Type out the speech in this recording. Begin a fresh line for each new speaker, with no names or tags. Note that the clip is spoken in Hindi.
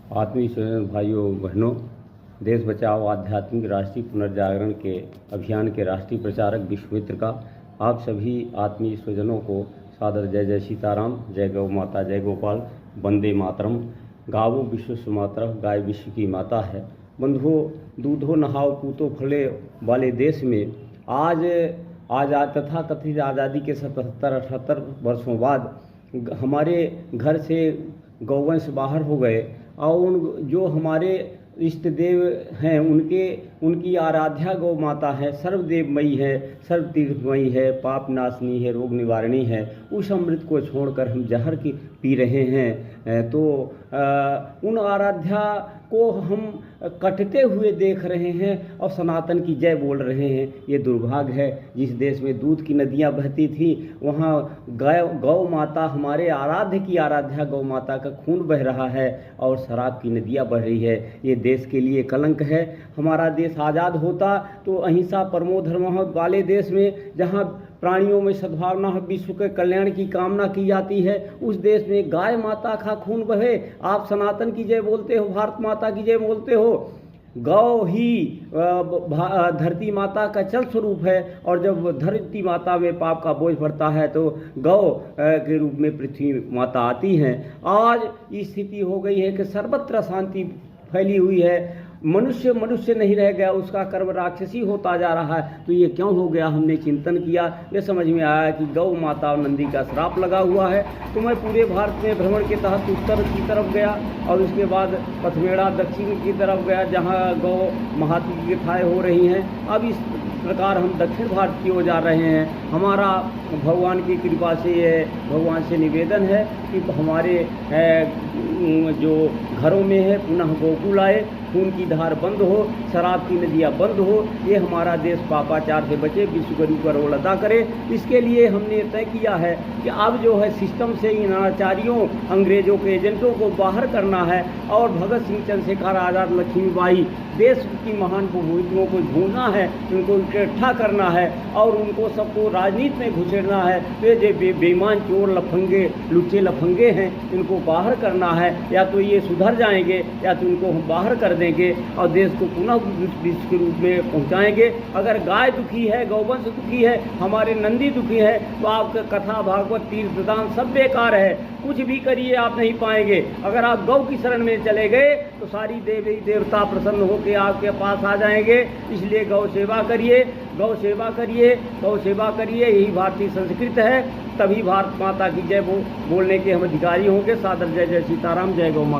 आत्मीय स्वयं भाइयों बहनों, देश बचाओ आध्यात्मिक राष्ट्रीय पुनर्जागरण के अभियान के राष्ट्रीय प्रचारक विश्वामित्र का आप सभी आत्मीय स्वजनों को सादर जय जय सीताराम, जय गौ माता, जय गोपाल, वंदे मातरम। गावो विश्व सुमात्रा, गाय विश्व की माता है। बंधुओं, दूधो नहाओ पूतो फले वाले देश में आज तथा कथित आज़ादी के 77-78 वर्षों बाद हमारे घर से गौवंश बाहर हो गए और जो हमारे इष्ट देव हैं उनकी आराध्या गौ माता है, सर्वदेवमयी है, सर्वतीर्थमयी है, पाप नाशनी है, रोग निवारणी है। उस अमृत को छोड़कर हम जहर की पी रहे हैं, तो उन आराध्या को हम कटते हुए देख रहे हैं और सनातन की जय बोल रहे हैं। ये दुर्भाग्य है। जिस देश में दूध की नदियाँ बहती थी वहाँ गौ माता, हमारे आराध्य की आराध्या गौ माता का खून बह रहा है और शराब की नदियाँ बह रही है। ये देश के लिए कलंक है। हमारा देश आज़ाद होता तो अहिंसा परमो धर्मः वाले देश में, जहाँ प्राणियों में सद्भावना, विश्व के कल्याण की कामना की जाती है, उस देश में गाय माता का खून बहे। आप सनातन की जय बोलते हो, भारत माता की जय बोलते हो। गौ ही धरती माता का चल स्वरूप है और जब धरती माता में पाप का बोझ पड़ता है तो गौ के रूप में पृथ्वी माता आती हैं। आज स्थिति हो गई है कि सर्वत्र शांति फैली हुई है, मनुष्य नहीं रह गया, उसका कर्म राक्षसी होता जा रहा है। तो ये क्यों हो गया? हमने चिंतन किया, ये समझ में आया कि गौ माता और नंदी का श्राप लगा हुआ है। तो मैं पूरे भारत में भ्रमण के तहत उत्तर की तरफ गया और उसके बाद पथमेड़ा दक्षिण की तरफ गया, जहाँ गौ महात्मा की कथाएँ हो रही हैं। अब इस प्रकार हम दक्षिण भारत की ओर जा रहे हैं। हमारा भगवान की कृपा से, भगवान से निवेदन है कि हमारे जो घरों में है पुनः गोकुल आए, खून की धार बंद हो, शराब की नदियाँ बंद हो, ये हमारा देश पापाचार से बचे, विश्वगुरु का रोल अदा करे। इसके लिए हमने तय किया है कि अब जो है सिस्टम से इन अनाचारियों, अंग्रेजों के एजेंटों को बाहर करना है और भगत सिंह, चंद्रशेखर आज़ाद, लक्ष्मीबाई, देश की महान विभूतियों को ढूंढना है, उनको इकट्ठा करना है और उनको सबको राजनीति में घुसेड़ना है। तो जो बेईमान चोर लफंगे, लुच्चे लफंगे हैं, इनको बाहर करना है। या तो ये सुधर जाएंगे या तो इनको हम बाहर कर देंगे और देश को पुनः विश्व के रूप में पहुंचाएंगे। अगर गाय दुखी है, गौवंश दुखी है, हमारे नंदी दुखी है, तो आपका कथा, भागवत, तीर्थ दान सब बेकार है। कुछ भी करिए आप नहीं पाएंगे। अगर आप गौ की शरण में चले गए तो सारी देवी देवता प्रसन्न होकर आपके पास आ जाएंगे। इसलिए गौ सेवा करिए, गौ सेवा करिए, गौ सेवा करिए, यही भारतीय संस्कृत है। तभी भारत माता की जय बोलने के हम अधिकारी होंगे। सादर जय जय सीताराम, जय गौ माता।